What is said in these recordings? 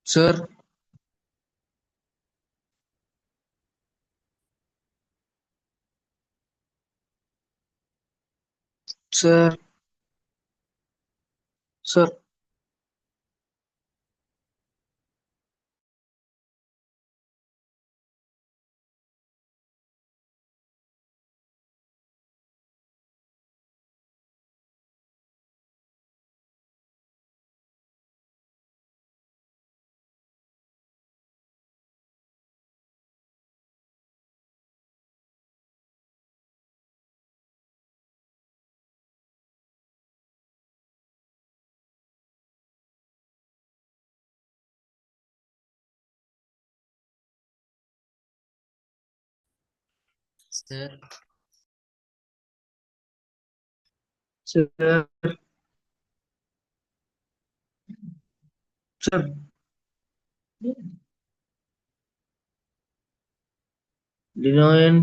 Sir, sir, sir, Sir, sir, sir. Linoen,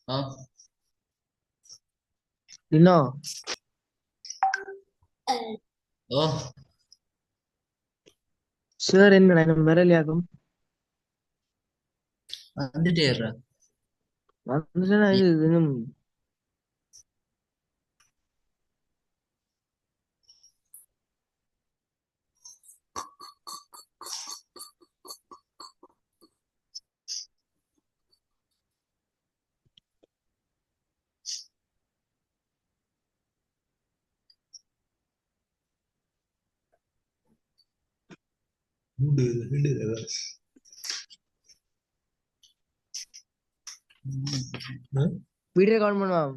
oh, Lino, oh, sir என்னடா என்ன மிரளியாக்கும் வந்துட்டேறா. வந்துச்சுன்னா இது இன்னும் வீடியோ கால் பண்ணுவான்.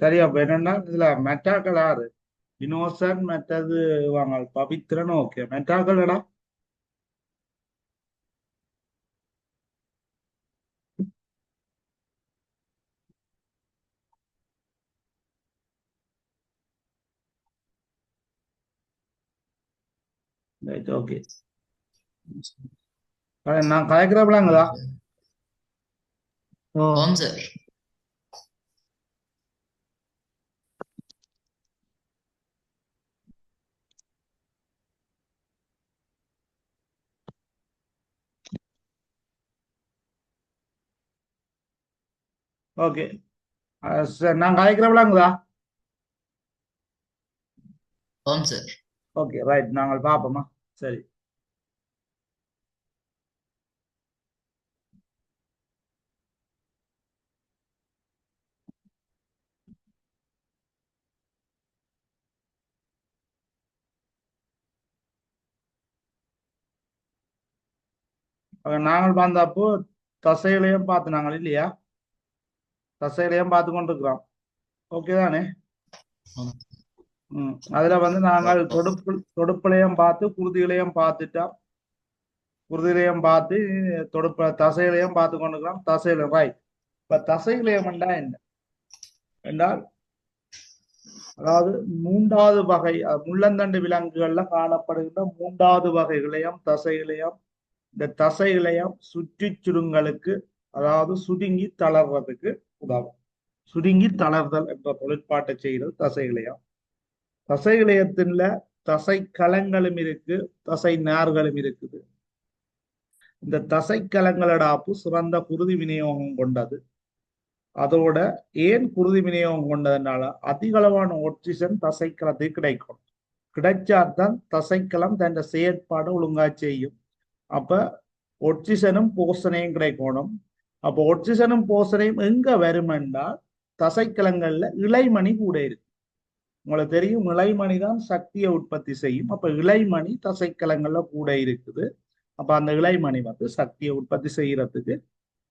சரி அப்ப என்னன்னா இதுல மெட்டாக்கள் ஆறு இனோசன் மற்றது வாங்க பவித்ரன் ஓகே மெட்டாக்கள்டா ரைட் ஓகே நான் கலைக்கிறப்பலாங்களா ஓ on sir. ஓகே நான் கலைக்கிறப்பலாங்களா On sir. ஓகே ரைட் நாங்கள் பார்ப்போமா சரி நாங்கள் பார்த்தப்போ தசைகளையும் பார்த்து நாங்கள் இல்லையா தசைகளையும் பார்த்து கொண்டிருக்கிறோம் ஓகே தானே On. அதுல வந்து நாங்கள் ஓ தொடுப்புலையும் பார்த்து குருதிகளையும் பார்த்துட்டோம். குருதிகளையும் பார்த்து தசைகளையும் பார்த்து கொண்டுக்கலாம். தசையில ரைட். இப்ப தசைகளையும் என்ன என்றால், அதாவது மூன்றாவது வகை முள்ளந்தண்டு விலங்குகள்ல காணப்படுகின்ற மூன்றாவது வகைகளையும் தசைகளையும், இந்த தசைகளையும் சுற்றி சுருங்களுக்கு, அதாவது சுருங்கி தளர்றதுக்கு உதவும். சுருங்கி தளர்தல் என்ற தொழிற்பாட்டை செய்கிறது தசைகளையும். தசைகளையத்துல தசை களங்களும் இருக்கு, தசை நார்களும் இருக்குது. இந்த தசை கலங்களடாப்பு சிறந்த குருதி விநியோகம் கொண்டது. அதோட ஏன் குருதி விநியோகம் கொண்டதுனால அதிக அளவான ஆக்சிஜன் தசைக்களத்துக்கு கிடைக்கும். கிடைச்சாதான் தசைக்களம் தன் செயற்பாடு ஒழுங்கா செய்யும். அப்ப ஆக்சிஜனும் போசனையும் கிடைக்கணும். அப்போ ஆக்சிஜனும் போசனையும் எங்க வரும் என்றால் தசைக்கலங்கள்ல இளைமணி கூட இருக்கு. உங்களுக்கு தெரியும், இளைமணி தான் சக்தியை உற்பத்தி செய்யும். அப்ப இளைமணி தசைக்கலங்கள்ல கூட இருக்குது. அப்ப அந்த இளைமணி வந்து சக்தியை உற்பத்தி செய்யறதுக்கு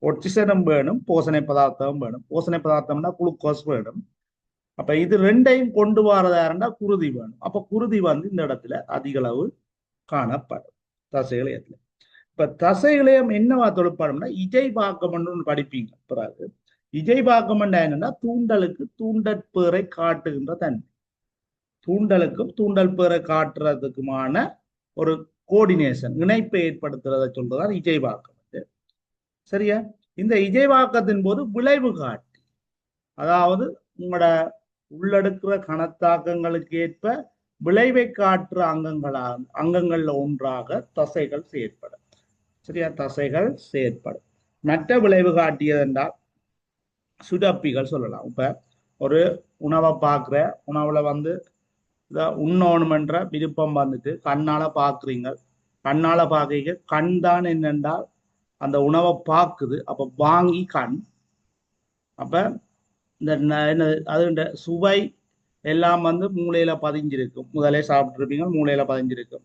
ஆக்சிஜனும் வேணும், போசனை பதார்த்தமும் வேணும். போசனை பதார்த்தம்னா குளுக்கோஸ் வேணும். அப்ப இது ரெண்டையும் கொண்டு வரதாருன்னா குருதி வேணும். அப்ப குருதி வந்து இந்த இடத்துல அதிக அளவு காணப்படும் தசைகளையத்துல. இப்ப தசைகளையும் என்னவா தொழிற்பாடும்னா இஜைபாக்கம் ஒன்று படிப்பீங்க. பிறகு இஜைபாக்கம் என்னன்னா தூண்டலுக்கு தூண்டற்பேரை காட்டுகின்ற தன்மை. தூண்டலுக்கும் தூண்டல் பேரை காட்டுறதுக்குமான ஒரு கோஆர்டினேஷன், இணைப்பை ஏற்படுத்துறதை சொல்றதான் இஜைபாக்கம். சரியா? இந்த இஜைவாக்கத்தின் போது விளைவு காட்டி, அதாவது உங்களோட உள்ளடுக்கிற கணத்தாக்கங்களுக்கு ஏற்ப விளைவை காட்டுற அங்கங்கள்ல ஒன்றாக தசைகள் செயற்படும். சரியா? தசைகள் செயற்படும். மற்ற விளைவு காட்டியது என்றால் சுரப்பிகள் சொல்லலாம். இப்ப ஒரு உணவை பார்க்குற, உணவுல வந்து உண்ணணுமென்ற விருப்பம் வந்துட்டு கண்ணால பாக்குறீங்க. கண்ணால பார்க்க கண் தான் என்னென்றால் அந்த உணவை பார்க்குது. அப்ப வாங்கி கண். அப்ப இந்த அது சுவை எல்லாம் வந்து மூளையில பதிஞ்சிருக்கும். முதலே சாப்பிட்டுருப்பீங்க, மூளையில பதிஞ்சிருக்கும்.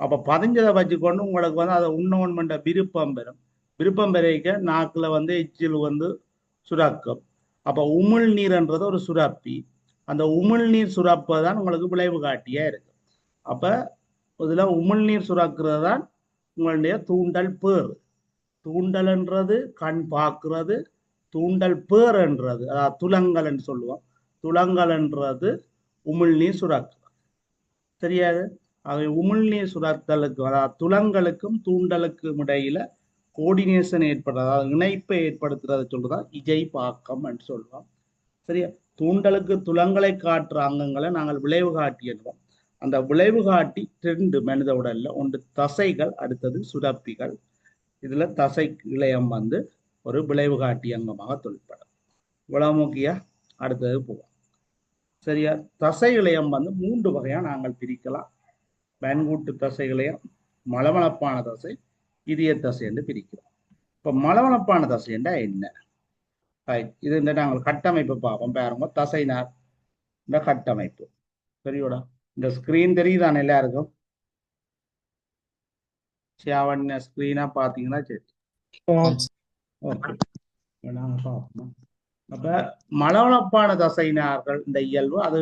அப்ப பதிஞ்சதை வச்சுக்கொண்டு உங்களுக்கு வந்து அதை உண்ணணுமென்ற விருப்பம் பெறும். விருப்பம் பெறைக்க நாக்குல வந்து எச்சில் வந்து சுரக்கும். அப்ப உமிழ்நீர்ன்றது ஒரு சுரப்பி. அந்த உமிழ்நீர் சுரப்பை தான் உங்களுக்கு விளைவு காட்டியா இருக்கு. அப்ப இதுல உமிழ்நீர் சுரக்கிறது தான் உங்களுடைய தூண்டல் பேர். தூண்டல்ன்றது கண் பார்க்கிறது, தூண்டல் பேர் என்றது அதாவது துலங்கல் என்று சொல்லுவோம். துலங்கல் என்றது உமிழ்நீர் சுரக்கிறது. தெரியாது? அவை உமிழ்நீர் சுரத்தலுக்கு, அதாவது துலங்களுக்கும் தூண்டலுக்கும் இடையில கோஆர்டினேஷன் ஏற்படுறது, அதாவது இணைப்பை ஏற்படுத்துறதை சொல்றதான் இஜைபாக்கம் என்று சொல்லுவோம். சரியா? தூண்டலுக்கு துலங்களை காட்டுற அங்கங்களை நாங்கள் விளைவு காட்டி என்போம். அந்த விளைவு காட்டி ரெண்டு மனித உடல்ல ஒன்று தசைகள், அடுத்தது சுரப்பிகள். இதுல தசை இழையம் வந்து ஒரு விளைவு காட்டி அங்கமாக தொழிற்படும். இவ்வளவு முக்கிய. அடுத்தது போவோம். சரியா? தசை இழையம் வந்து 3 வகையா நாங்கள் பிரிக்கலாம். பயன்கூட்டு தசை இழையம், மலமளப்பான தசை, இதய தசை என்று பிரிக்கிறோம். இப்ப மலமளப்பான தசை என்றா என்ன? இது இந்த நாங்கள் கட்டமைப்பு பார்ப்போம். பாருங்க, தசைநார் இந்த கட்டமைப்பு. சரியோட? இந்த ஸ்கிரீன் தெரியுதானே எல்லாருக்கும்? சியாவண்ண ஸ்கிரீனா பாத்தீங்கன்னா சரி. ஓகே, நாங்க பார்ப்போம். அப்ப மலவளப்பான தசைநார்கள் இந்த இயல்பு, அது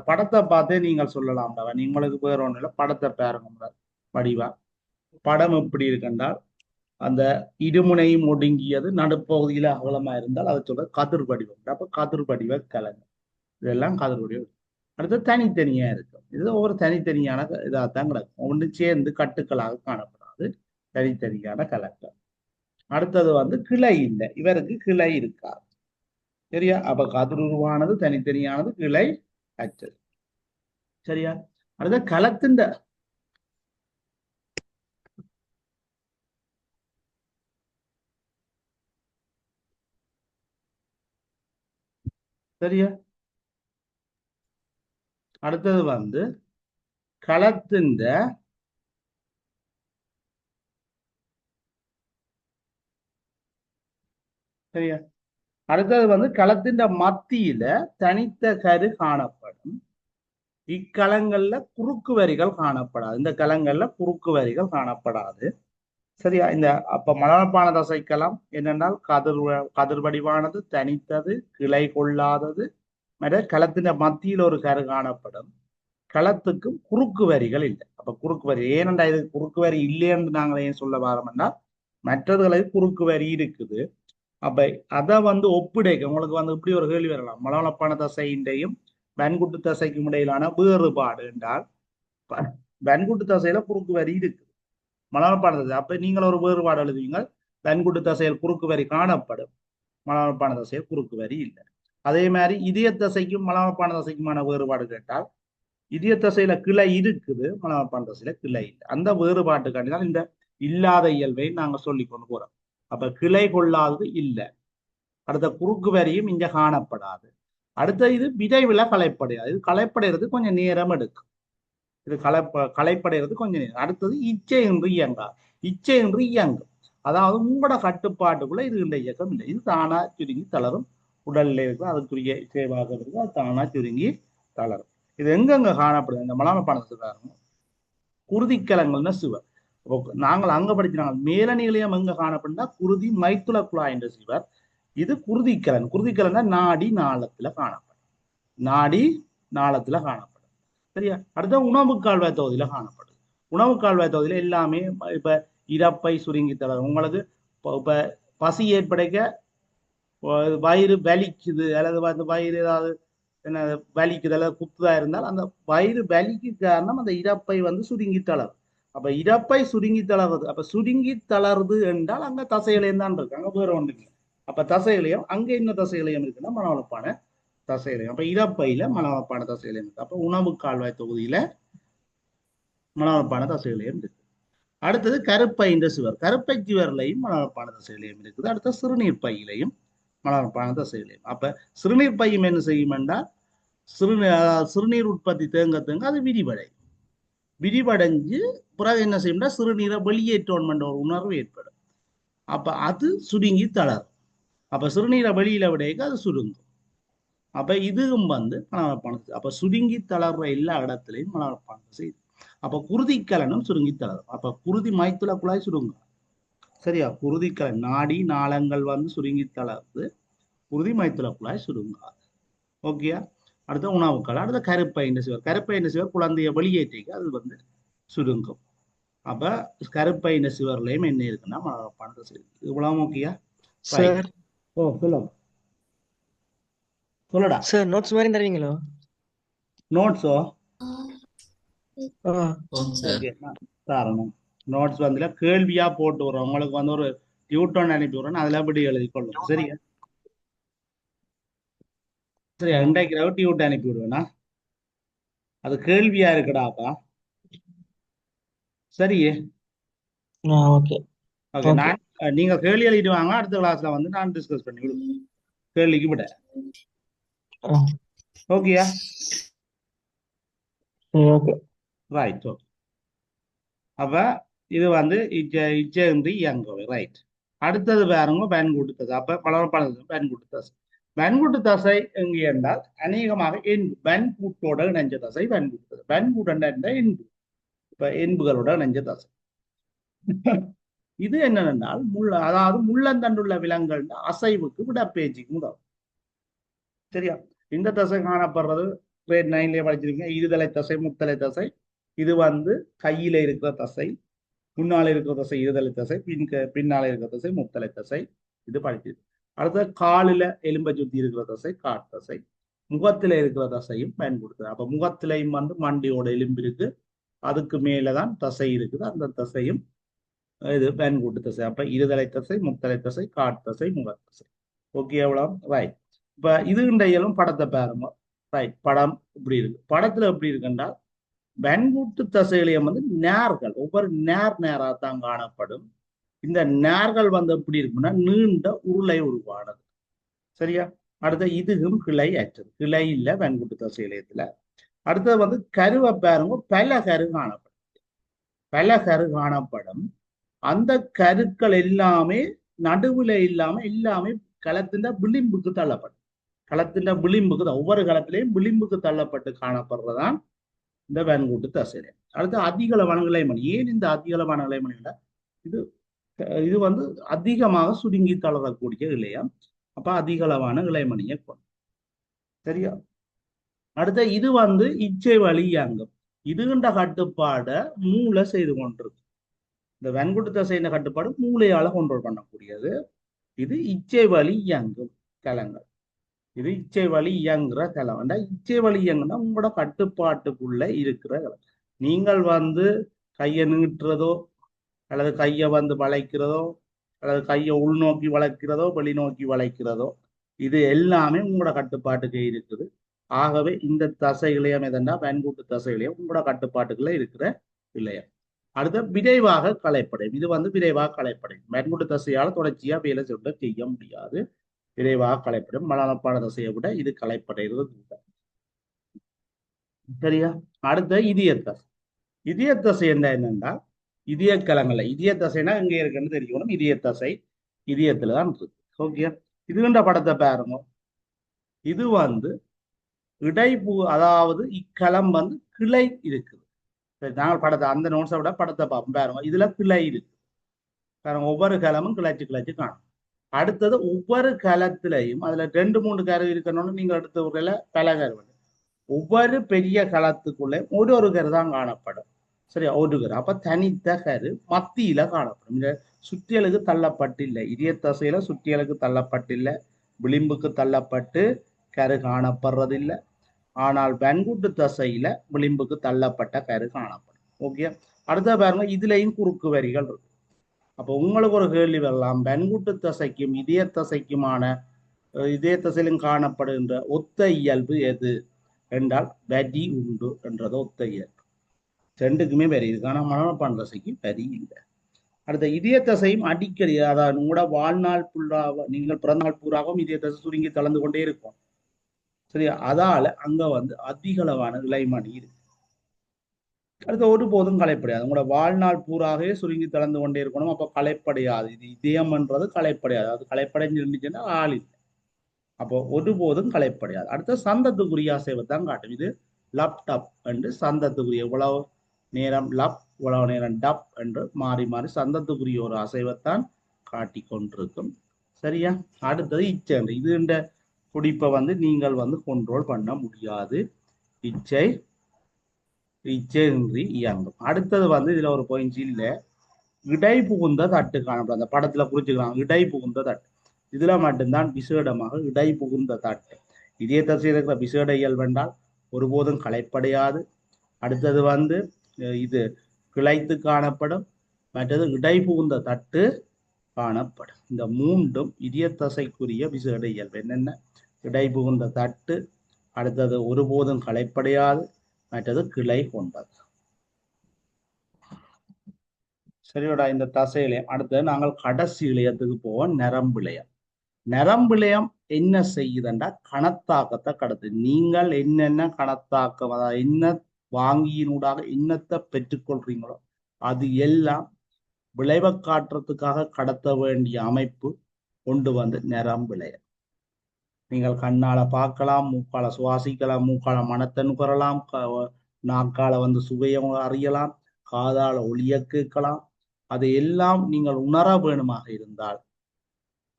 படத்தை பார்த்தே நீங்கள் சொல்லலாம். நீங்களுக்கு வேற ஒன்றும் இல்லை, படத்தை பாருங்க வடிவா. படம் எப்படி இருக்குன்றால் அந்த இருமுனையும் ஒடுங்கியது, நடுப்பகுதியில அகலமா இருந்தால் அதை சொல்ற கதிர் வடிவம். அப்ப கதிர் வடிவ கலங்க, இதெல்லாம் கதிர் வடிவம். அடுத்து தனித்தனியா இருக்கும். இது ஒவ்வொரு தனித்தனியான இதாகத்தான் கிடக்கும். ஒன்று சேர்ந்து கட்டுக்களாக காணப்படாது, தனித்தனியான கலக்கம். அடுத்தது வந்து கிளை இல்லை, இவருக்கு கிளை இருக்காது. சரியா? அப்ப கதிர் உருவானது தனித்தனியானது, கிளை அச்சது. சரியா? அடுத்த களத்தின் சரியா? அடுத்தது வந்து களத்தின் சரியா? அடுத்தது வந்து களத்தின் மத்தியில தனித்த கரு காணப்படும். இக்களங்கள்ல குறுக்கு வரிகள் காணப்படாது. இந்த களங்கள்ல குறுக்கு வரிகள் காணப்படாது. சரியா? இந்த அப்ப மலமளப்பான தசைக்களம் என்னென்னால் கதிர் வடிவானது, தனித்தது, கிளை கொள்ளாதது, களத்தின் மத்தியில் ஒரு கரு காணப்படும். களத்துக்கும் குறுக்கு வரிகள் இல்லை. அப்ப குறுக்கு வரி ஏனென்றா இது குறுக்கு வரி இல்லைன்னு நாங்கள் ஏன் சொல்ல வரோம்னா மற்றதுகளுக்கு குறுக்கு வரி இருக்குது. அப்ப அதை ஒப்பிடைக்க உங்களுக்கு இப்படி ஒரு கேள்வி வரலாம். மலவளப்பான தசையின்றையும் வன்குட்டு தசைக்கும் இடையிலான வேறுபாடு என்றால் வன்குட்டு தசையில குறுக்கு வரி இருக்கு, மலவளப்பான தசை. அப்ப நீங்கள் ஒரு வேறுபாடு எழுதுவீங்க, வன்குட்டு தசையில் குறுக்கு வரி காணப்படும், மலவளப்பான தசையில் குறுக்கு வரி இல்லை. அதே மாதிரி இதய தசைக்கும் மலவளப்பான தசைக்குமான வேறுபாடு கேட்டால் இதய தசையில கிளை இருக்குது, மலவளப்பான தசையில கிளை இல்லை. அந்த வேறுபாட்டுக்காண்டி தான் இந்த இல்லாத இயல்பை நாங்க சொல்லி கொண்டு போறோம். அப்ப கிளை கொள்ளாதது இல்லை. அடுத்த குறுக்கு வரியும் இங்க காணப்படாது. அடுத்த இது விரைவில் களைப்படையாது. இது களைப்படைகிறது கொஞ்சம் நேரம் எடுக்கும். இது களைப்படைகிறது கொஞ்சம் நேரம். அடுத்தது இச்சை என்று இயங்கா, இச்சை என்று இயங்கும். அதாவது உங்களோட கட்டுப்பாட்டுக்குள்ள இது இந்த இயக்கம் இல்லை. இது தானா சுருங்கி தளரும். உடல்ல இருக்கு அதுக்குரிய இசைவாக இருக்கு, அது தானா சுருங்கி தளரும். இது எங்கெங்க காணப்படுது? இந்த மலாமப்பான சிவம் குருதிக்கலங்கள்னு சிவர். நாங்கள் அங்க படிச்சாங்க மேலநிலையம் எங்க காணப்படுனா குருதி மைத்துள குழாய் என்ற சிவர். இது குருதிக்கலன். குருதிக்கலன் நாடி நாளத்துல காணப்படும், நாடி நாளத்துல காணப்படும். சரியா? அடுத்த உணவு கால்வாய் தொகுதியில காணப்படுது. உணவு கால்வாய் தொகுதியில எல்லாமே இப்ப இறப்பை சுருங்கி தளரும். உங்களுக்கு இப்ப பசி ஏற்படைக்க வயிறு வலிக்குது அல்லது வயிறு ஏதாவது என்ன வலிக்குது அல்லது குத்துதா இருந்தால் அந்த வயிறு வலிக்கு காரணம் அந்த இறப்பை சுருங்கி தளரும். அப்ப இறப்பை சுருங்கி தளருது. அப்ப சுருங்கி தளருது என்றால் அங்க தசையிலையும் தான் இருக்கு, அங்க வேற ஒன்று இல்லை. அப்ப தசையிலையும் அங்க என்ன தசையிலையும் இருக்குன்னா மனவளப்பான தசையிலையும். அப்ப இறப்பையில மனவளப்பான தசையிலையும் இருக்கு. அப்ப உணவு கால்வாய் தொகுதியில மனவளப்பான தசையிலையும் இருக்கு. அடுத்தது கருப்பை என்ற சுவர். கருப்பை சுவர்லையும் மனவளப்பான தசையிலையும் இருக்குது. அடுத்த சிறுநீர் பையிலையும் மலர்பான தசையிலையும். அப்ப சிறுநீர் பையும் என்ன செய்யும் என்றால் சிறுநீர் உற்பத்தி தேங்க தேங்க அது விரிவடையும். விரிவடைஞ்சு பிறகு என்ன செய்யும்னா சிறுநீரை வெளியேற்றோம் என்ற ஒரு உணர்வு ஏற்படும். அப்ப அது சுருங்கி தளரும். அப்ப சிறுநீரை வெளியில விடைக்கு அது சுருங்கும். அப்ப இதுவும் மலர்பான. அப்ப சுருங்கி தளர்ற எல்லா இடத்துலையும் மலர்பான செய்யும். அப்ப குருதிக்கலனும் சுருங்கி தளரும். அப்ப குருதி மைத்துள குழாய் சுருங்கும். சரியா? குருதிக்கலன் நாடி நாளங்கள் சுருங்கி தளர்ந்து குருதி மைத்துள குழாய் சுருங்காது. ஓகேயா? அடுத்த உணவுக்கள். அடுத்த கருப்பை என்ற சிவர். கருப்பை என்ற சிவர் குழந்தைய வெளியேற்றிக்க அது சுருங்கும். அப்ப கருப்பை என்ற சிவர்லையும் என்ன இருக்குன்னா மலர்பான செய்யுது. இவ்வளவு ஓகேயா? சார் ஓ சொல்லடா. சார் நோட்ஸ் மாதிரி தருவீங்களோ? நோட்ஸோ? ஓம் சார். தரணும். நோட்ஸ் கேள்வியா போட்டு வரோம். உங்களுக்கு ஒரு டியூட்டோன் அனுப்பி விடுறோம், அதுல எப்படி எழுதி கொள்ளும். சரியா? சரியா? இன்றைக்கு டியூட் அனுப்பி விடுவேனா? அது கேள்வியா இருக்குடாப்பா. சரியே? Okay okay. நீங்க கேள்வி எழுதிட்டு வாங்க, அடுத்த கிளாஸ்ல நான் டிஸ்கஸ் பண்ணி விடுவேன். கேள்விக்கு விட. ஓகேயா? Okay right. ஓகே. அப்ப இது இச்சேன்றி இயங்கவை. ரைட். அடுத்தது பாருங்க வன்கூட்டு தசை. அப்ப பலவப்பான வன்கூட்டு தசை. வன்கூட்டு தசை எங்க என்றால் அநேகமாக என்பு வன்கூட்டோட இணைஞ்ச தசை வன்கூட்டு தசை. வன்கூட்டு என்பு, இப்ப என்புகளோட இணைஞ்ச தசை. இது என்னென்னால் அதாவது முள்ளந்தண்டுள்ள விலங்குகள் அசைவுக்கு விடப்பேச்சுக்கு உதவும். சரியா? இந்த தசை காணப்படுறது கிரேட் 9 படிச்சிருக்கீங்க. இருதலை தசை, முத்தலை தசை. இது கையில இருக்கிற தசை, முன்னால இருக்கிற தசை இருதலை தசை, பின்னால இருக்கிற தசை முத்தலை தசை. இது படிச்சிருக்கு. அடுத்த காலில எலும்பை சுத்தி இருக்கிற தசை காட் தசை. முகத்தில இருக்கிற தசையும் பயன்படுத்துது. அப்ப முகத்திலையும் மண்டியோட எலும்பு இருக்கு, அதுக்கு மேலதான் தசை இருக்குது. அந்த தசையும் இது வன்கூட்டு தசை. அப்ப இருதலை தசை, முத்தலை தசை, காட் தசை, முகத்தசை. ஓகே, எவ்வளவு? ரைட். இப்ப இது இயலும் படத்தை பாருங்க. ரைட். படம் இப்படி இருக்கு. படத்துல எப்படி இருக்குன்னா வன்கூட்டு தசைகளையும் நேர்கள் ஒவ்வொரு நேராத்தான் காணப்படும். இந்த நேர்கள் எப்படி இருக்குன்னா நீண்ட உருளை உருவானது. சரியா? அடுத்த இதுவும் கிளை அற்றது, கிளை இல்ல வன்கூட்டு தசையிலயத்துல. அடுத்தது கருவை பாருங்க, பல கரு காணப்படும். பல கரு காணப்படும். அந்த கருக்கள் எல்லாமே நடுவுல இல்லாம எல்லாமே களத்தின் விளிம்புக்கு தள்ளப்படும். களத்தின் விளிம்புக்கு ஒவ்வொரு களத்திலையும் விளிம்புக்கு தள்ளப்பட்டு காணப்படுறதான் இந்த வன்கூட்டு தசையிலை. அடுத்து அதிகளவான இலைமணி. ஏன் இந்த அதிகளவான இலைமணியில இது இது அதிகமாக சுருங்கி தளரக்கூடிய இலையம். அப்ப அதிகளவான இலைமணியை கொண்டு. சரியா? அடுத்த இது வந்து இச்சை வழி இயங்கும். இதுகின்ற கட்டுப்பாடை மூளை செய்து கொண்டிருக்கு. இந்த வெண்குட்டு தசையின் கட்டுப்பாடு மூளையால கண்ட்ரோல் பண்ணக்கூடியது. இது இச்சை வழி இயங்கும் கலங்கள். இது இச்சை வழி இயங்குற கலம். இச்சை வழி இயங்குனா உங்களோட கட்டுப்பாட்டுக்குள்ள இருக்கிற கலம். நீங்கள் வந்து கையை நீட்டுறதோ அல்லது கையை வந்து வளைக்கிறதோ அல்லது கையை உள்நோக்கி வளைக்கிறதோ வெளிநோக்கி வளைக்கிறதோ இது எல்லாமே உங்களோட கட்டுப்பாட்டுக்கு இருக்குது. ஆகவே இந்த தசைகளையும் எதனா வெண்குட்டு தசைகளையும் உங்களோட கட்டுப்பாட்டுக்குள்ள இருக்கிற இல்லையா. அடுத்த விரைவாக களைப்படையும். இது வந்து விரைவாக களைப்படையும். வெண்குட்டு தசையால தொடர்ச்சியா வேலை செய்ய முடியாது. விரைவாக களைப்படும். மலனப்பாட தசையை விட இது களைப்படைகிறது. சரியா. அடுத்த இதய தசை. இதய தசை என்னன்னா இதய கலங்கள்ல இதய தசைனா இங்க இருக்குன்னு தெரியணும். இதய தசை இதயத்துல தான் இருக்கு. ஓகே. இதுகின்ற படத்தை பாருங்க. இது வந்து இடைப்பு, அதாவது இக்களம் வந்து கிளை இருக்குது. நாங்கள் படத்தை அந்த நோட்ஸை விட படத்தை பார்ப்போம் பாருங்க. இதுல கிளை இருக்கு பாருங்க. ஒவ்வொரு கலமும் கிளச்சு கிளச்சு காணும். அடுத்தது ஒவ்வொரு கலத்திலையும் அதுல 2-3 கரு இருக்கணும்னு நீங்க எடுத்த ஊரில் பல கரு. ஒவ்வொரு பெரிய களத்துக்குள்ளே ஒரு கரு தான் காணப்படும். சரியா, ஒரு கரு. அப்ப தனித்த கரு மத்தியில காணப்படும். இந்த சுற்றியலுக்கு தள்ளப்பட்டில்லை. இதய தசையில சுற்றியலுக்கு தள்ளப்பட்டில்லை, விளிம்புக்கு தள்ளப்பட்டு கரு காணப்படுறதில்லை. ஆனால் வெண்குட்டு தசையில விளிம்புக்கு தள்ளப்பட்ட கரு காணப்படும். ஓகே. அடுத்த பாருங்க, இதுலயும் குறுக்கு வரிகள் இருக்கு. அப்போ உங்களுக்கு ஒரு கேள்வி வரலாம், வெண்குட்டு தசைக்கும் இதய தசைக்குமான இதய தசையிலும் காணப்படுகின்ற ஒத்த இயல்பு எது என்றால் வரி உண்டு என்றது ஒத்த இயல்பு. ரெண்டுக்குமே வரி இருக்கு. ஆனால் மனப்பான் தசைக்கு வரி இல்லை. அடுத்த இதய தசையும் அடிக்கடி, அதாவது உங்களோட வாழ்நாள் புல்லாக நீங்கள் பிறந்தநாள் பூராகவும் இதய தசை சுருங்கி தளர்ந்து கொண்டே இருக்கும். சரியா, அதால அங்க வந்து அதிக அளவான இலைமணி இருக்கு. அடுத்த ஒருபோதும் களைப்படையாது. உங்களோட வாழ்நாள் பூராகவே சுருங்கி தளர்ந்து கொண்டே இருக்கணும். அப்ப களைப்படையாது. இது இதயம்ன்றது களைப்படையாது. அது களைப்படைஞ்சு இருந்துச்சுன்னா ஆள் இல்லை. அப்போ ஒருபோதும் களைப்படையாது. அடுத்த சந்தத்துக்குரிய அசைவை தான் காட்டும். இது லப் டப் என்று சந்தத்துக்குரிய, இவ்வளவு நேரம் லப் இவ்வளவு நேரம் டப் என்று மாறி மாறி சந்தத்துக்குரிய ஒரு அசைவைத்தான் காட்டி கொண்டிருக்கும். சரியா. அடுத்தது இச்சை. இது இந்த குடிப்பை வந்து நீங்கள் வந்து கண்ட்ரோல் பண்ண முடியாது. இச்சையின்றி இயங்கும். அடுத்தது வந்து இதுல ஒரு பாயிண்ட் இல்ல, இடை புகுந்த தட்டு காணப்படும். அந்த படத்துல குறிச்சுக்கலாம், இடை புகுந்த தட்டு. இதுல மட்டும்தான் விசேடமாக இடை புகுந்த தட்டு. இதய தசையில் இருக்கிற விசேட இயல்பு என்றால் ஒருபோதும் களைப்படையாது. அடுத்தது வந்து இது கிளைத்து காணப்படும். மற்றது இடை புகுந்த தட்டு காணப்படும். இந்த மூன்றும் இதய தசைக்குரிய விசேட இயல்பு. என்னென்ன? இடை புகுந்த தட்டு, அடுத்தது ஒருபோதும் களைப்படையாது, மற்றது கிளை கொண்டது. சரியோடா. இந்த தசையிலையும் அடுத்தது நாங்கள் கடைசி இளையத்துக்கு போவோம், நரம்பிளையம். நரம்பிளையம் என்ன செய்யுதுண்டா கணத்தாக்கத்தை கடத்து. நீங்கள் என்னென்ன கணத்தாக்கம், அதாவது என்ன வாங்கியினூடாக என்னத்தை பெற்றுக்கொள்றீங்களோ அது எல்லாம் விளைவை காட்டுறதுக்காக கடத்த வேண்டிய அமைப்பு கொண்டு வந்து நரம்பிளையம். நீங்கள் கண்ணால பார்க்கலாம், மூக்கால சுவாசிக்கலாம், மூக்கால மனத்தை நுகரலாம், நாக்கால வந்து சுவையை அறியலாம், காதால ஒளிய கேட்கலாம். அது எல்லாம் நீங்கள் உணர வேணுமாக இருந்தால்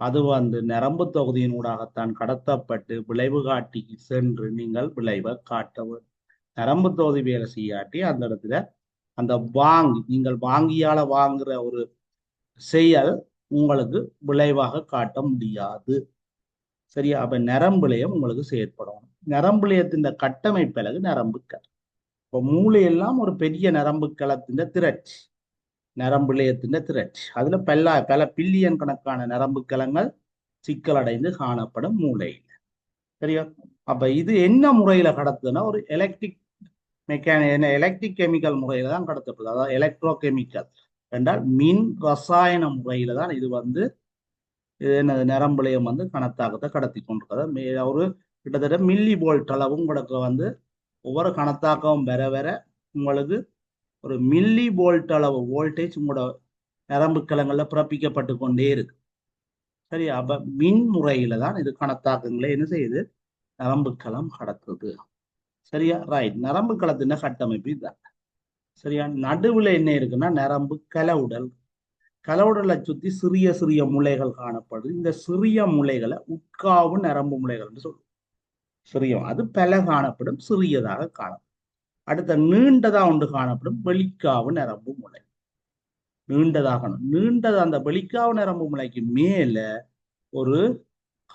அது வந்து நரம்பு தொகுதியினூடாகத்தான் கடத்தப்பட்டு விளைவு காட்டி சென்று நீங்கள் விளைவை காட்ட வேண்டும். நரம்பு தொகுதி வேலை செய்யாட்டி அந்த இடத்துல அந்த நீங்கள் வாங்கியால வாங்குற ஒரு செயல் உங்களுக்கு விளைவாக காட்ட முடியாது. சரியா. அப்ப நரம்பிளையம் உங்களுக்கு செயற்படும். நரம்பிளையத்தின் கட்டமைப்பலகு நரம்புக்கள். இப்போ மூளையெல்லாம் ஒரு பெரிய நரம்பு களத்தின் திரட்சி, நரம்பிளையத்தின் திரட்சி. அதுல பல பில்லியன் கணக்கான நரம்பு களங்கள் சிக்கலடைந்து காணப்படும் மூளையில். சரியா. அப்ப இது என்ன முறையில கடத்துதுன்னா ஒரு எலக்ட்ரிக் கெமிக்கல் முறையில தான் கடத்தப்படுது. அதாவது எலக்ட்ரோ கெமிக்கல் என்றால் மின் ரசாயன முறையில தான் இது வந்து என்னது நரம்பிளையம் வந்து கணத்தாக்கத்தை கடத்தி கொண்டிருக்கிறது. ஒரு கிட்டத்தட்ட மில்லி வோல்ட் அளவும் உங்களுக்கு வந்து ஒவ்வொரு கணத்தாக்கவும் வர வர உங்களுக்கு ஒரு மில்லி வோல்ட் அளவு வோல்டேஜ் உங்களோட நரம்பு கலங்கள்ல பிறப்பிக்கப்பட்டு கொண்டே இருக்கு. சரியா. அப்ப மின் முறையில தான் இது கணத்தாக்கங்களை என்ன செய்யுது, நரம்பு களம் கடத்துது. சரியா. ரைட். நரம்பு களத்தின கட்டமைப்பு இதுதான். சரியா. நடுவுல என்ன இருக்குன்னா நரம்பு கலவுடல். கலவுடலை சுத்தி சிறிய சிறிய முளைகள் காணப்படுது. இந்த சிறிய முளைகளை உட்காவு நரம்பு முளைகள் சொல்லுவோம். சிறிய அது பல காணப்படும், சிறியதாக காணப்படும். அடுத்த நீண்டதா ஒன்று காணப்படும், வெளிக்காவு நரம்பு முளை. நீண்டதாக நீண்டது அந்த வெளிக்காவு நரம்பு முளைக்கு மேல ஒரு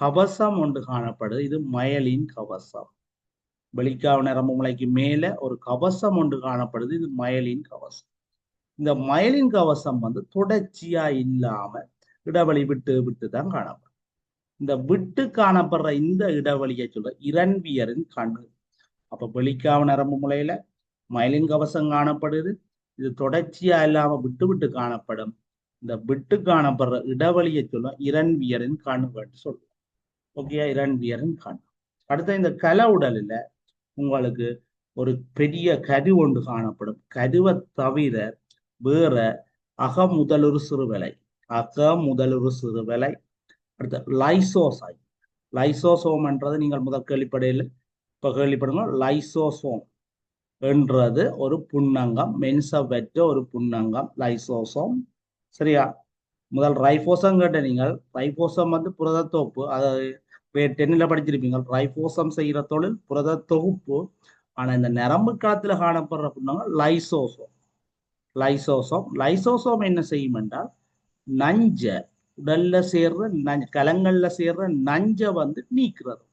கவசம் ஒன்று காணப்படுது. இது மயலின் கவசம். வெளிக்காவு நரம்பு முளைக்கு மேல ஒரு கவசம் ஒன்று காணப்படுது. இது மயலின் கவசம். இந்த மயலின் கவசம் வந்து தொடர்ச்சியா இல்லாம இடைவெளி விட்டு விட்டு தான் காணப்படும். இந்த விட்டு காணப்படுற இந்த இடைவெளியை சொல்ற இரண்வியரின் கணு. அப்ப வெளிக்காவு நரம்பு முளையில மயலின் கவசம் காணப்படுது. இது தொடர்ச்சியா இல்லாம விட்டு விட்டு காணப்படும். இந்த விட்டு காணப்படுற இடைவெளியை சொல்ல இரண்வியரின் கணுன்னு சொல்லுவோம். ஓகே, இரண்வியரின் கணு. அடுத்த இந்த கல உடலில் உங்களுக்கு ஒரு பெரிய கரு ஒன்று காணப்படும். கருவை தவிர வேற அகமுதலுறு சிறுவலை, அகமுதலுறு சிறுவலை. அடுத்த லைசோசைம். லைசோசோம் என்றது நீங்கள் முதல் கேள்விப்படையில் இப்ப கேள்விப்படுங்க. லைசோசோம் என்றது ஒரு புன்னங்கம், மென்சவற்ற ஒரு புன்னங்கம் லைசோசோம். சரியா? முதல் ரைபோசம் கேட்ட நீங்கள். ரைபோசம் வந்து புரத தொகுப்பு. அதை 10ல் படிச்சிருப்பீங்க. ரைபோசம் செய்யற தொழில் புரத தொகுப்பு. ஆனா இந்த நரம்பு காலத்துல காணப்படுற புன்னங்கம் லைசோசோம். லைசோசோம் லைசோசோம் என்ன செய்யும் என்றால் நஞ்ச உடல்ல சேர்ற கலங்கள்ல சேர்ற நஞ்ச வந்து நீக்கிறது.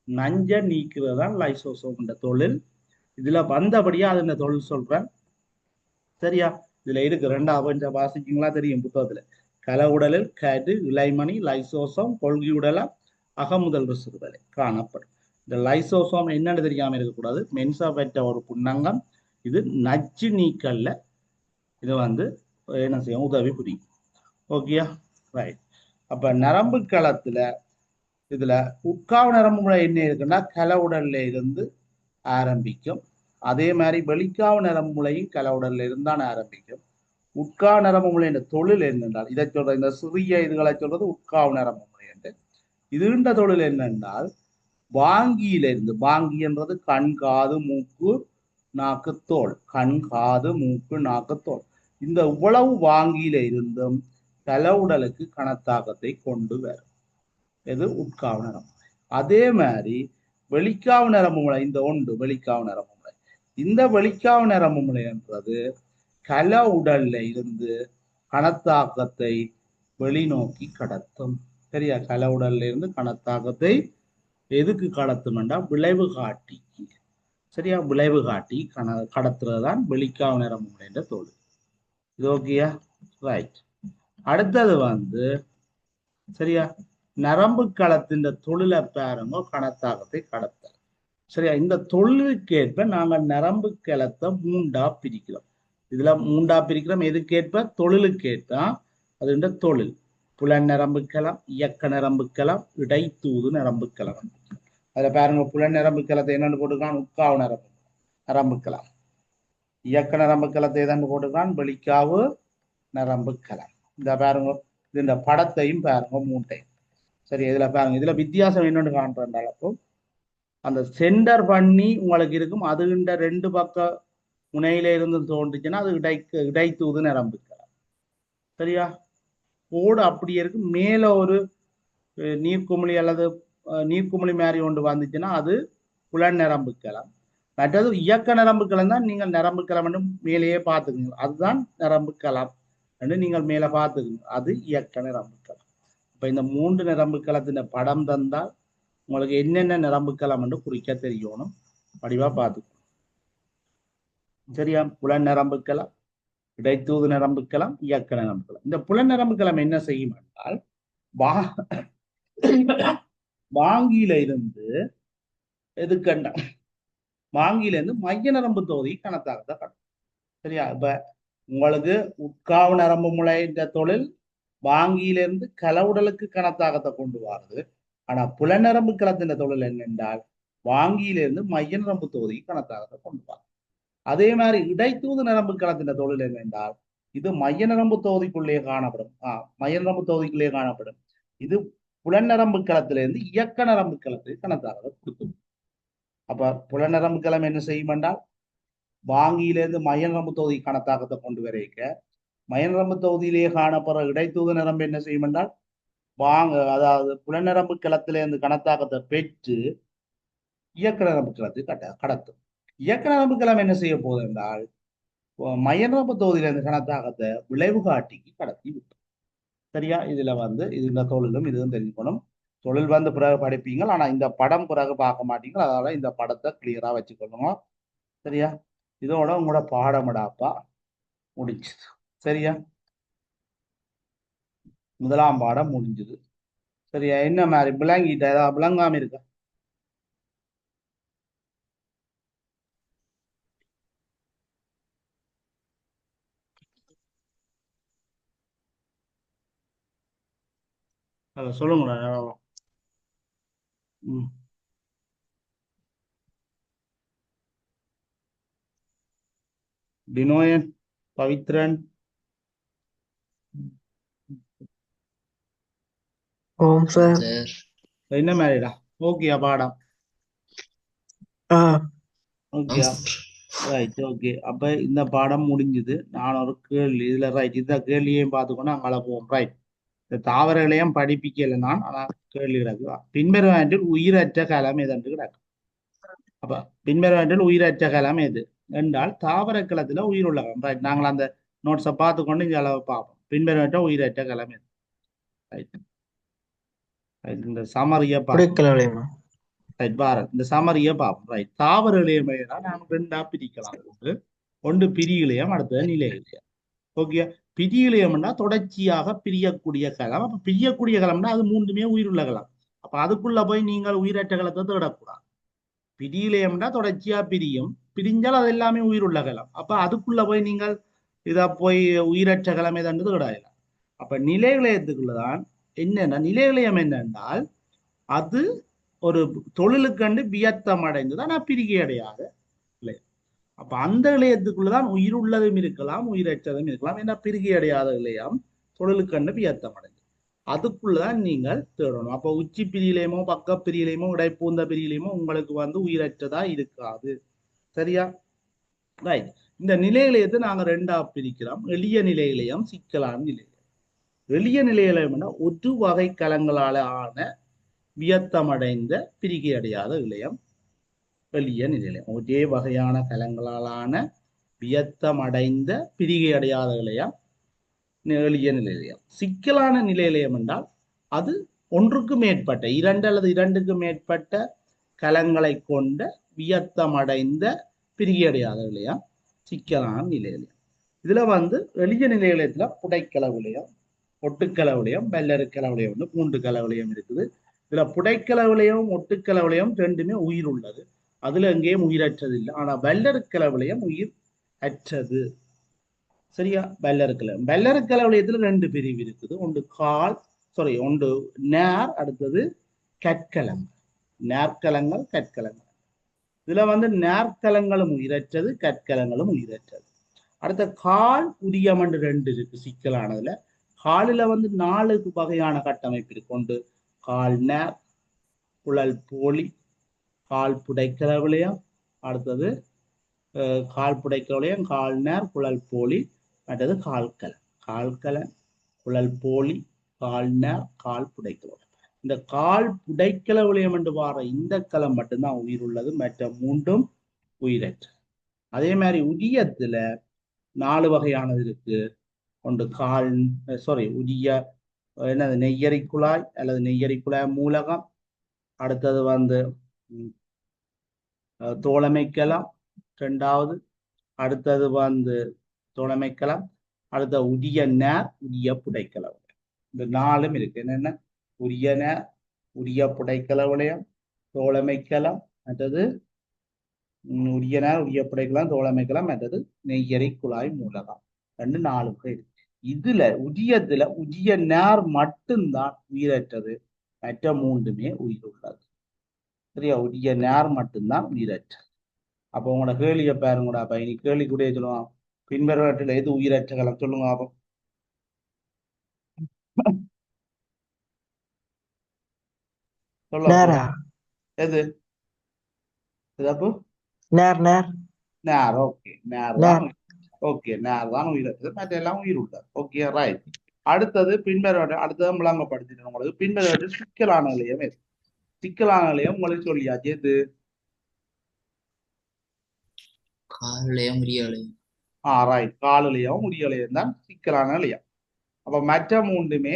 நஞ்ச நீக்கிறது தான் லைசோசோம் என்ற தொழில். இதுல வந்தபடியா அது இந்த தொழில் சொல்றேன். சரியா? இதுல இருக்கு 2வது வாசிக்கீங்களா தெரியும் புத்தகத்துல. கல உடலில் கரு, இலைமணி, லைசோசோம், கொள்கை உடல, அகமுதல் சிறுவலை காணப்படும். இந்த லைசோசோம் என்னன்னு தெரியாம இருக்கக்கூடாது. மென்சா பெற்ற ஒரு புன்னங்கம். இது நச்சு நீக்கல்ல இது வந்து என்ன செய்யும், உதவி புரியும். ஓகேயா? ரைட். அப்ப நரம்பு களத்துல இதுல உட்காவு நரம்பு முறை என்ன இருக்குன்னா கல உடல்ல இருந்து ஆரம்பிக்கும். அதே மாதிரி வெளிக்காவு நரம்பு முளையும் கல உடல்ல இருந்தான் ஆரம்பிக்கும். உட்காவு நரம்பு முறை என்ற தொழில் என்னென்றால் இதை சொல்ற இந்த சிறிய இதுகளை சொல்றது உட்காவு நரம்பு முறை என்று. இதுண்ட தொழில் என்னென்றால் வாங்கியிலிருந்து, வாங்கி என்றது கண், காது, மூக்கு, நாக்கு, தோல். கண், காது, மூக்கு, நாக்கு, தோல். இந்த உளவு வாங்கியில இருந்தும் கல உடலுக்கு கணத்தாக்கத்தை கொண்டு வரும். இது உட்காவு நரம்பு. அதே மாதிரி வெளிக்காவு நரம்பு முறை இந்த ஒன்று வெளிக்காவு நரம்பு முறை. இந்த வெளிக்காவு நரம்பு முறை என்றது கல உடல்ல இருந்து கணத்தாக்கத்தை வெளிநோக்கி கடத்தும். சரியா? கல உடல்ல இருந்து கணத்தாக்கத்தை எதுக்கு கடத்தும்னா விளைவு காட்டிக்கு. சரியா? விளைவு காட்டி கடத்துறதுதான் வெளிக்காவு நரம்பு முறை என்ற தொழில். இது ஓகேயா? ரைட். அடுத்தது வந்து சரியா நரம்பு களத்தின் தொழிலை பாருங்க, கணத்தாக்கத்தை கடத்த. சரியா? இந்த தொழிலுக்கேற்ப நாங்கள் நரம்பு களத்தை 3ஆ பிரிக்கிறோம். இதுல 3ஆ பிரிக்கிறோம். எதுக்கேற்ப? தொழிலுக்கேற்ப. அது தொழில் புலன் நரம்புக்களம், இயக்க நரம்புக்களம், இடைத்தூது நரம்புக்களம். அதுல பாருங்க, புலன் நரம்புக்களத்தை என்னன்னு போட்டுக்கான்? உட்காவு நரம்புக்களம். இயக்க நரம்புக்களத்தை எதன்னு போட்டுக்கான்? வெளிக்காவு நரம்புக்களம். இந்த பாருங்க, இந்த படத்தையும் பாருங்க, 3டையும். சரி, இதுல பாருங்க, இதுல வித்தியாசம் என்னன்னு காண்றால் அப்போ அந்த சென்டர் பண்ணி உங்களுக்கு இருக்கும். அதுகின்ற 2 பக்க முனையில இருந்து தோன்றுச்சுன்னா அது இடைத்தூது நரம்புக்களம். சரியா? கோடு அப்படியே இருக்கு. மேல ஒரு நீர்க்குமிழி அல்லது நீர்க்குமிழி மாதிரி ஒன்று வந்துச்சுன்னா அது புலன் நரம்புக்களம். மற்றது இயக்க நரம்புக்களம் தான். நீங்கள் நரம்புக்களம் மேலேயே பார்த்துக்கீங்க. அதுதான் நரம்புக்களம் என்று நீங்கள் மேல பார்த்துக்கீங்க. அது இயக்க நரம்புக்களம். இப்ப இந்த 3 நரம்புக்களத்தின் படம் தந்தால் உங்களுக்கு என்னென்ன நரம்புக்களம் என்று குறிக்க தெரியணும். வடிவா பார்த்துக்கணும். சரியா? புலன் நரம்புக்களம், இடைத்தூது நரம்புக்களம், இயக்க நரம்புக்களம். இந்த புலன் நரம்புக்களம் என்ன செய்யும் என்றால் வாங்கியில இருந்து எதுக்கண்ட வாங்கியில இருந்து மைய நரம்பு தொகுதி கணத்தாகத்தான் கட்டும். சரியா? இப்ப உங்களுக்கு உட்காவு நரம்பு முளை தொழில் வாங்கியிலிருந்து கல உடலுக்கு கணத்தாகத்தை கொண்டு வருது. ஆனா புலநரம்பு களத்தின் தொழில் என்னென்றால் வாங்கியிலிருந்து மைய நரம்பு தொகுதிக்கு கணத்தாகத்தை கொண்டு வரும். அதே மாதிரி இடைத்தூது நரம்பு களத்தின் தொழில் என்னென்றால் இது மைய நரம்பு தொகுதிக்குள்ளே காணப்படும். மைய நரம்பு தொகுதிக்குள்ளே காணப்படும். இது புலநரம்பு களத்திலிருந்து இயக்க நரம்பு களத்துக்கு கணத்தாகத்தை கொடுக்கும். அப்ப புலநரம்பு களம் என்ன செய்யும் என்றால் வாங்கியிலிருந்து மைய நரம்பு தொகுதி கணத்தாக்கத்தை கொண்டு வரைக்க மைய நரம்பு தொகுதியிலேயே காணப்படுற இடைத்தூது நரம்பு என்ன செய்யும் என்றால் அதாவது புலநரம்பு களத்திலிருந்து கணத்தாக்கத்தை பெற்று இயக்க நரம்புகளத்தை கடத்தும். இயக்க நரம்புகளம் என்ன செய்ய போகுது என்றால் மைய நரம்பு தொகுதியில இருந்து கணத்தாகத்தை விளைவு காட்டிக்கு கடத்தி விட்டோம். சரியா? இதுல இது இந்த தொழிலும் இதுவும் தெரிஞ்சுக்கணும். தொழில் பிறகு படிப்பீங்க, ஆனா இந்த படம் பிறகு பார்க்க மாட்டீங்க. அதனால இந்த படத்தை கிளியரா வச்சுக்கொள்ளணும். சரியா? இதோட உங்களோட பாடமடாப்பா முடிச்சுது. சரியா? முதலாம் பாடம் முடிஞ்சது. சரியா? என்ன மாதிரி விளங்கிட்ட ஏதாவது விளங்காம இருக்க? அதை சொல்லுங்களேன். ம். டினோயன், பவித்ரன், ஓம் சார். சார் என்ன மாதிரிடா? ஓகேயா பாடம்? ஆ ஓகேயா? Right, okay. அப்ப இந்த பாடம் முடிஞ்சது. நான் ஒரு கேள்வி இதுல ரைட் இந்த கேள்வியையும் பார்த்துக்கொண்டு அங்கே போவோம். ரைட், இந்த தாவரங்களையும் படிப்பிக்கல நான், ஆனா கேள்வி கிடக்கு. பின்வருவற்றில் உயிரற்ற கலம் எதென்று கிடக்கு. அப்ப பின்வருவற்றில் உயிரற்ற கலம் எது என்றால் தாவர களத்துல உயிர் உள்ள கலம். ரைட், நாங்கள் அந்த நோட்ஸை பார்த்துக்கொண்டு இங்க அளவு பார்ப்போம். பின்வருவற்ற உயிரற்ற கலம் எது. ரைட், இந்த சமரிய பார்ப்போம். புடைக்கலவளையமா? ரைட், பாரத் இந்த சமரிய பார்ப்போம். ரைட், தாவர இலையமையா நாங்கள் ரெண்டா பிரிக்கலாம். ஒன்று பிரியிலையம், அடுத்தது நிலையிலையம். ஓகே, பிரியிலையம்னா தொடர்ச்சியாக பிரியக்கூடிய கலம். அப்ப பிரியக்கூடிய கலம்னா அது மூன்றுமே உயிருள்ள கலம். அப்ப அதுக்குள்ள போய் நீங்கள் உயிரற்ற கலத்தை தேடக்கூடாது. பிரியிலையம்னா தொடர்ச்சியா பிரியும், பிரிஞ்சால் அது எல்லாமே உயிருள்ள கலம். அப்ப அதுக்குள்ள போய் நீங்கள் இதை போய் உயிரற்ற கலம் எதன்று தேடாயிலாம். அப்ப நிலையிலையத்துக்குள்ளதான் என்னன்னா, நிலையிலையம் என்னென்றால் அது ஒரு தொழிலுக்கண்டு வியத்தம் அடைந்துதான் பிரிகை அடையாது. அப்ப அந்த இளையத்துக்குள்ளதான் உயிர் உள்ளதும் இருக்கலாம், உயிரற்றதும் இருக்கலாம். ஏன்னா பிரிகை அடையாத இளையம் தொழிலுக்கண்டு வியத்தம் அடைந்து அதுக்குள்ளதான் நீங்கள் தேடணும். அப்ப உச்சி பிரியிலையுமோ பக்க பிரியிலையுமோ இடைப்பூந்த பிரியிலையுமோ உங்களுக்கு உயிரற்றதா இருக்காது. சரியா? ரைட், இந்த நிலையிலையத்தை நாங்க ரெண்டா பிரிக்கிறோம். எளிய நிலையிலையும் சிக்கலான நிலையிலையும். எளிய நிலையிலையம்னா ஒரு வகை கலங்களால ஆன வியத்தமடைந்த பிரிகை அடையாத இளையம் எளிய நிலையம். ஒரே வகையான கலங்களாலான வியத்தமடைந்த பிரிகை அடையாத இளையம் எளிய நிலையம். சிக்கலான நிலையிலையம் என்றால் அது ஒன்றுக்கு மேற்பட்ட இரண்டு அல்லது இரண்டுக்கு மேற்பட்ட கலங்களை கொண்ட வியத்தமடைந்த பிரிகை அடையாத இளையம் சிக்கலான நிலையிலையம். இதுல எளிய நிலையிலயத்துல புடைக்கலவிலையம், ஒட்டுக்கலவிலையம், வெள்ளருக்கலவிலையம், 3 கலவிலையம் இருக்குது. இதுல புடைக்கலவிலையும் ஒட்டுக்கலவிலையும் ரெண்டுமே உயிர் உள்ளது. அதுல எங்கேயும் உயிரற்றது இல்லை. ஆனா வெள்ளருக்கலவிலையம் உயிர் அற்றது. சரியா? வெள்ளருக்கலவிலையத்துல 2 பிரிவு இருக்குது. ஒன்று நேர், அடுத்தது கற்கலங்கள். நேர்கலங்கள், கற்கலங்கள். இதுல நேர்கலங்களும் உயிரற்றது, கற்கலங்களும் உயிரற்றது. அடுத்த கால் உரியமண்டு 2 இருக்கு சிக்கலானதுல. காலில 4 வகையான கட்டமைப்பு இருக்கு. ஒன்று கால் நேர், குழல் போலி, கால் புடைக்கலவிலையம், அடுத்தது கால் புடைக்கலவிலையம், கால் நேர், குழல் போலி, மற்றது கால்கலன். கால்கலன், குழல் போலி, கால் நேர், கால் புடைக்கலவிலையம். இந்த கால் புடைக்கலவிலையம் என்று வார இந்த களம் மட்டும்தான் உயிர் உள்ளது, மற்ற 3ம் உயிரற்ற. அதே மாதிரி உரியத்துல 4 வகையானது இருக்கு. ஒன்று உரிய நெய்யரி குழாய் அல்லது நெய்யரி குழாய் மூலகம், அடுத்தது தோழமைக்கலாம் 2வது, அடுத்தது தோழமைக்கலாம், அடுத்த உரிய நேர், உரிய புடைக்கலம். இந்த 4ம் இருக்கு. என்னென்ன? உரிய நேர், உரிய புடைக்கலவிலையம், தோழமைக்கலாம், மற்றது உரிய நேர், உரிய புடைக்கலாம், தோழமைக்கலாம், மற்றது நெய்யரி குழாய் மூலகம். 4 வகை இருக்கு. இதுல உரிய நேர் மட்டும்தான் உயிரற்றது, மற்ற 3மே உயிர் உள்ளது. சரியா? உரிய நேர் மட்டும்தான் உயிரற்றது. அப்போ உங்களோட கேள்வியை பாருங்கடா. அப்ப இனி கேள்வி கூட சொல்லுவான், பின்வருவற்றில் எது உயிரற்ற கலம் சொல்லுங்க. அப்போ சொல்ல எது அப்போ நேர் நேர் நேர். ஓகே, நேர் தான். ஓகே, நேர் தான் உயிரற்றது, மற்ற எல்லாம் உயிர் உள்ளது. Okay, right. அடுத்தது அடுத்தது விளங்கப்படுத்திட்டு உங்களுக்கு பின்வருவற்றில் சிக்கலான நிலையம் எது? சிக்கலான நிலையம் உங்களுக்கு சொல்லியாச்சு. எது? காலையும் முடியாலையும். ரைட். காலிலையும் முடியலையும் தான் சிக்கலான இலையம். அப்ப மற்ற மூன்றுமே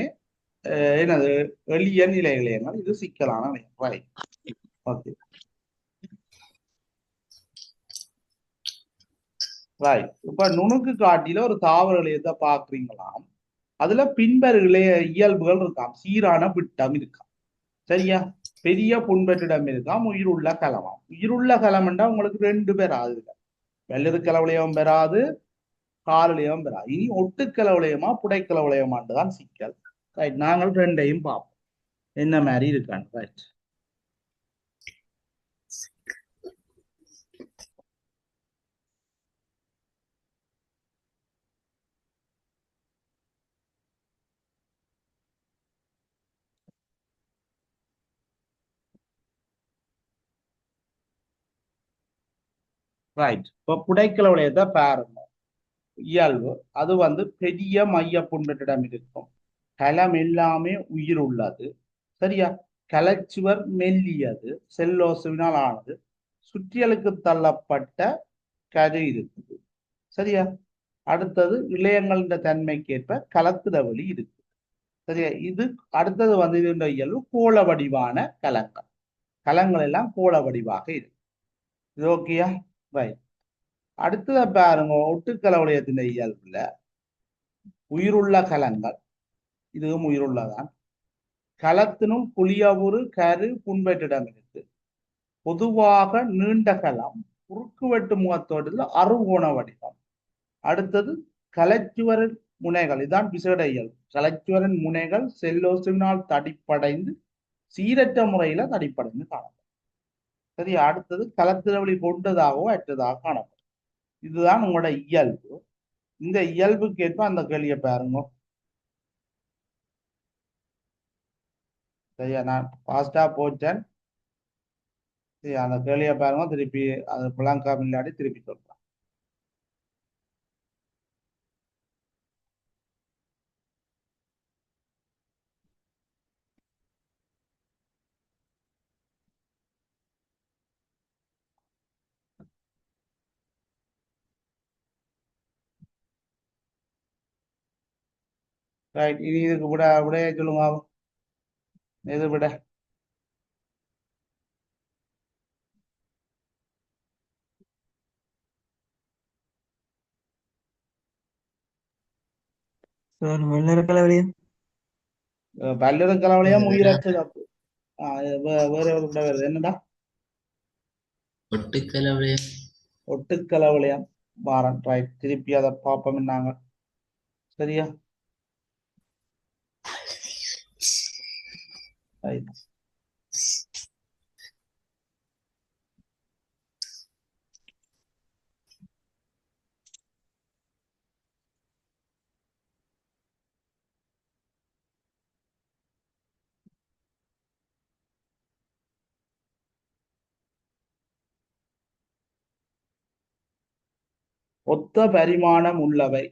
என்னது எளிய நிலை இலையங்கள். இது சிக்கலான இலையம். ரைட். ஓகே. ரைட். இப்ப நுணுக்கு காட்டில ஒரு தாவர இலையத்தை பாக்குறீங்களாம். அதுல பின்வரும் இளைய இயல்புகள் இருக்காம். சீரான விட்டம் இருக்காம். சரியா? பெரிய புண்பற்றிடம் இருக்காம். உயிருள்ள கலமாம். உயிருள்ள கலம்ண்டா உங்களுக்கு 2 பேர் ஆகுது. வெள்ளெருக்கலவளையம் பெறாது, காலவளையம் பெறாது. இனி ஒட்டுக்கலவளையமா புடைக்கலவளையமான்னு தான் சிக்கல். ரைட். நாங்கள் 2ஐயும் பார்ப்போம் என்ன மாதிரி இருக்கான்னு. ரைட். ரைட். இப்ப புடைக்கலவளையத்தை பாருங்க. இயல்பு அது பெரிய மைய புண்பற்றிடம் இருக்கும். கலம் எல்லாமே உயிர் உள்ளது. சரியா? கலச்சுவர் மெல்லியது, செல்லோசுவினால் ஆனது. சுற்றியலுக்கு தள்ளப்பட்ட கரு இருக்குது. சரியா? அடுத்தது இளையங்களின் தன்மைக்கேற்ப கலத்துதவழி இருக்கு. சரியா? இது அடுத்தது இதுன்ற இயல்பு கோள வடிவான கலங்கள். கலங்கள் எல்லாம் கோள வடிவாக இருக்கு. இது ஓகேயா? ரைட். அடுத்தத பாருங்க. ஒட்டுக்கலவளையத்தின் இயல்புல உயிருள்ள கலங்கள், இதுவும் உயிருள்ளதான். கலத்தினும் புளியவுறு கரு புண்பற்றிடம் இருக்கு. பொதுவாக நீண்ட கலம், குறுக்குவெட்டு முகத்தோடு அறுகோண வடிவம். அடுத்தது கலச்சுவரின் முனைகள், இதான் விசேட இயல்பு. கலச்சுவரின் முனைகள் செல்லோசினால் தடிப்படைந்து சீரற்ற முறையில தடிப்படைந்து காணப்படும். சரி. அடுத்தது கலத்திரவழி கொண்டதாகவோ அற்றதாக காணப்படும். இதுதான் உங்களோட இயல்பு. இந்த இயல்புக்கு ஏற்ப அந்த கேள்வியை பாருங்க. சரியா? நான் ஃபாஸ்டா போச்சேன். சரி, அந்த கேள்வியை பாருங்க. திருப்பி அது பிளாங்கா இல்லாடி திருப்பி சொல்றேன். ரைட். இனி இதுக்கு விடைய சொல்லுங்க. எது விட? சார் வெள்ளெருக்கலவளையம். பல்லிருக்கலவளையம் வேற உயிரற்றது. அப்போ வேற ஒரு விட வருது. என்னடா? ஒட்டுக்கலவளையம். ஒட்டுக்கலவளையம். பாரன். ரைட். திருப்பி அதை பார்ப்போம் நாங்க. சரியா? ரைட். ஒத்த பரிமாணம் உள்ளவை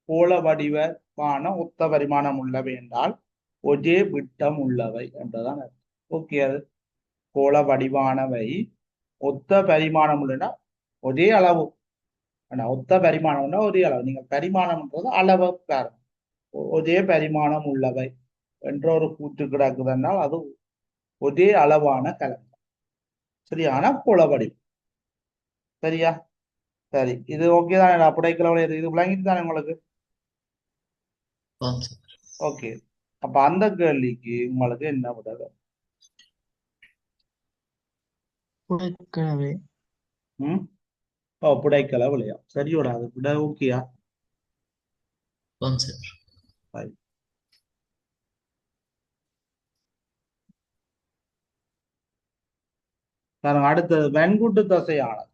கோள வடிவமான ஒத்த பரிமாணம் உள்ளவை என்றால் ஒரே விட்டம் உள்ளவை என்றுதான் அர்த்தம். ஓகே. அது கோள வடிவானவை ஒத்த பரிமாணம் உள்ளனா ஒரே அளவு. ஒத்த பரிமாணம்னா ஒரே அளவு. நீங்க பரிமாணம்ன்றது அளவு காரணம். ஒரே பரிமாணம் உள்ளவை என்ற ஒரு கூற்று கிடக்குதுன்னால் அது ஒரே அளவான கலங்கள். சரியான கோள வடிவம். சரியா? சரி. இது ஓகே தானே? புடைக்கலவளையம் இது விளங்கிட்டு தானே உங்களுக்கு? ஆம் சார். ஓகே. அப்ப அந்த கேள்விக்கு உங்களுக்கு என்ன விட? புடைக்கலவளையம். ம். புடைக்கலவளையம். சரியோட அது விட ஓகேயா? ஆம் சார். Right. பாருங்க. அடுத்தது வெண்குட்டு தசையானது.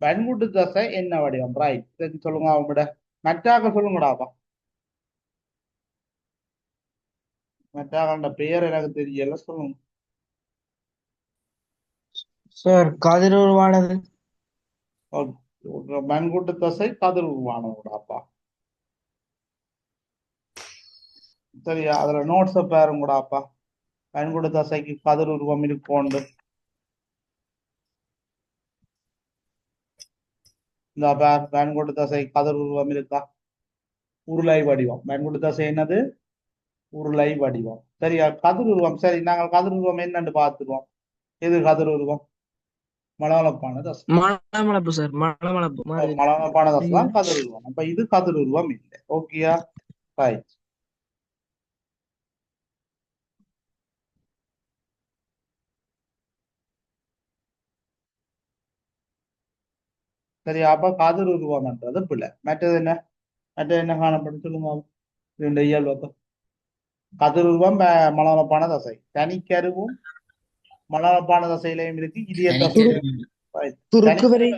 வெண்குட்டு தசை என்ன வடிவம்? ரைட். சொல்லுங்க. அவங்க விட மெட்டாக சொல்லுங்கடாப்பா. மெட்டாகன்ற பெயர் எனக்கு தெரியல. சொல்லுங்க. சார் கதிருருவானது. வெண்குட்டு தசை கதிர் உருவானதுடாப்பா. சரியா? அதுல நோட்ஸ பாருங்கடாப்பா. வெண்குட்டு தசைக்கு கதிர் உருவம் இருக்கோண்டு. இந்த வன்கூட்டு தசை கதிர் உருவம் இருக்கா? உருளை வடிவம். வன்கூட்டு தசை என்னது? உருளை வடிவம். சரியா? கதிர் உருவம். சரி, நாங்கள் கதிர் உருவம் என்னன்னு பார்த்துருவோம். எது கதிர் உருவம்? மலமளப்பான தசை. மலமளப்பு சார், மலமளப்பு மாதிரி. மலமளப்பான தசை தான் கதிர் உருவம். அப்ப இது கதிர் உருவம் இல்லை. ஓகேயா? ரைட். சரி, அப்ப கதிர் உருவம் என்றது பிள்ளை. மற்றது என்ன காணப்படும் சொல்லுங்க. ரெண்டு இயல்பு. கதிர் உருவம் மலமளப்பான தசை. தனிக்கருவும் மலமளப்பான தசையிலையும் இருக்கு. இதய தசை. Right. குறுக்கு வரி.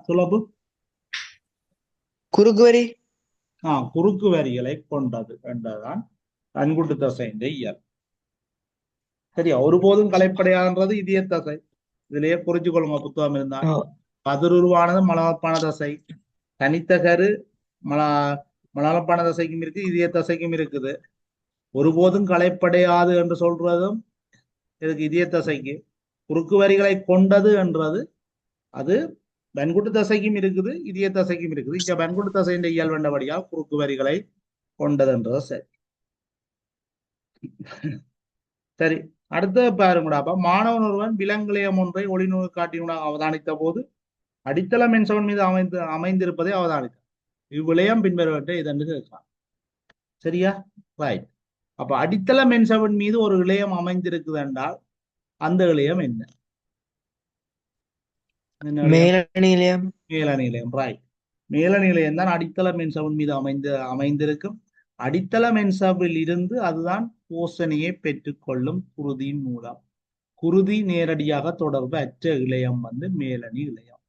சொல்லு. குறுக்கு வரி. குறுக்கு வரிகளை கொண்டது என்றதான் வன்கூட்டு தசையின் இயல். சரியா? ஒருபோதும் கலைப்படையான்றது இதய தசை. இதுலயே புரிஞ்சு கொள்ளுங்க புத்தகம் இருந்தா. கதிருருவானது மலமளப்பான தசை. தனித்த கரு மலமளப்பான தசைக்கும் இருக்கு, இதய தசைக்கும் இருக்குது. ஒருபோதும் கலைப்படையாது என்று சொல்றதும் இதுக்கு இதய தசைக்கு. குறுக்கு வரிகளை கொண்டது என்றது அது வன்கூட்டு தசைக்கும் இருக்குது, இதய தசைக்கும் இருக்குது. இங்க வன்கூட்டு தசையின் இயல் வேண்டபடியா குறுக்கு வரிகளை கொண்டதுன்றது சரி. சரி, அடுத்த பாருங்கடாப்பா. மாணவன் ஒருவன் விலங்கிலயம் ஒன்றை ஒளிநூறு காட்டினுடன் அவதானித்த போது அடித்தள மென்சவன் மீது அமைந்திருப்பதை அவதானித்தார். இவ்விலயம் பின்வருவற்றை இதென்று கேட்கலாம். சரியா? ரைட். அப்ப அடித்தள மென்சவன் மீது ஒரு இளையம் அமைந்திருக்குது என்றால் அந்த இளையம் என்ன? மேலணிலயம். மேலணிலயம். ரைட். மேலணிலயம் தான் அடித்தள மென்சவன் மீது அமைந்திருக்கும். அடித்தள மென்சவில் இருந்து அதுதான் போசனையை பெற்றுக்கொள்ளும் குருதியின் மூலம். குருதி நேரடியாக தொடர்பு அற்ற இளையம் மேலணி இளையம்.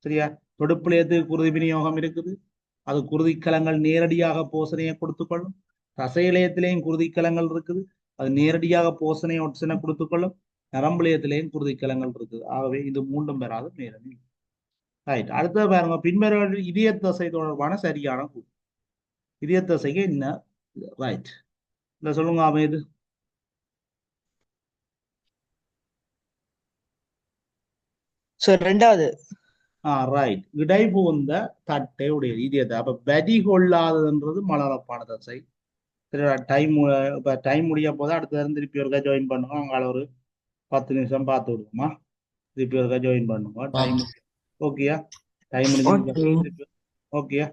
சரியா? தொடுப்பிலையத்துக்கு குருதி விநியோகம் இருக்குது. அது குருதிக்கலங்கள் நேரடியாக போசனையை கொடுத்துக்கொள்ளும். தசை இலையத்திலேயும் குருதிக்கலங்கள் இருக்குது. அது நேரடியாக போசனையை ஒட்சனை கொடுத்துக்கொள்ளும். நரம்புலையத்திலேயும் குருதிக்கலங்கள் இருக்குது. ஆகவே இது மூன்றும் பெறாத மேலணி. ரைட். அடுத்தது பாருங்க. பின்வரும் இதய தசை தொடர்பான சரியான கூறு. இதய தசைக்கு என்ன? ரைட். இல்ல சொல்லுங்க அமைது. சார் ரெண்டாவது. ரைட். இடை புகுந்த தட்டை உடையது இதயத்தை. அப்ப வரி கொள்ளாததுன்றது மலமளப்பான தசை. டைம் முடிய போது அடுத்த திருப்பி ஒருக்கா ஜாயின் பண்ணுங்க. அங்கால ஒரு 10 நிமிஷம் பார்த்து விடுவோமா? திருப்பி ஒருக்கா ஜாயின் பண்ணுங்க. டைம் ஓகேயா? டைம் முடிஞ்சு ஓகேயா?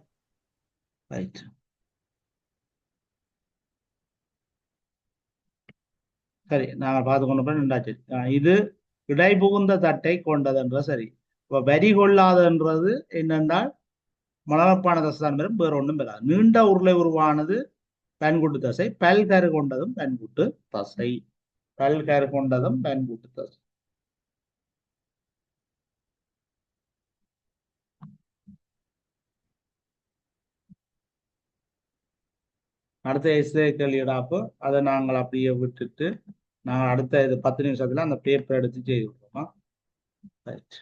ரைட். சரி, நாங்கள் பார்த்து கொண்டு போய் நின்றாச்சு. இது இடை புகுந்த தட்டை கொண்டதுன்ற சரி. இப்ப வரி கொள்ளாதன்றது என்னென்றால் மலமளப்பான தசை தான் பெறும், வேற ஒன்றும் பெறாது. நீண்ட உருளை உருவானது வன்கூட்டு தசை. பல்கரு கொண்டதும் வன்கூட்டு தசை. பல்கரு கொண்டதும் வன்கூட்டு தசை. அடுத்த எஸ்ஏ கேள்விடாப்போ அதை நாங்கள் அப்படியே விட்டுட்டு நாங்கள் அடுத்த இது 10 நிமிஷத்துல அந்த பேப்பர் எடுத்து செய்து விடுவோமா? ரைட்.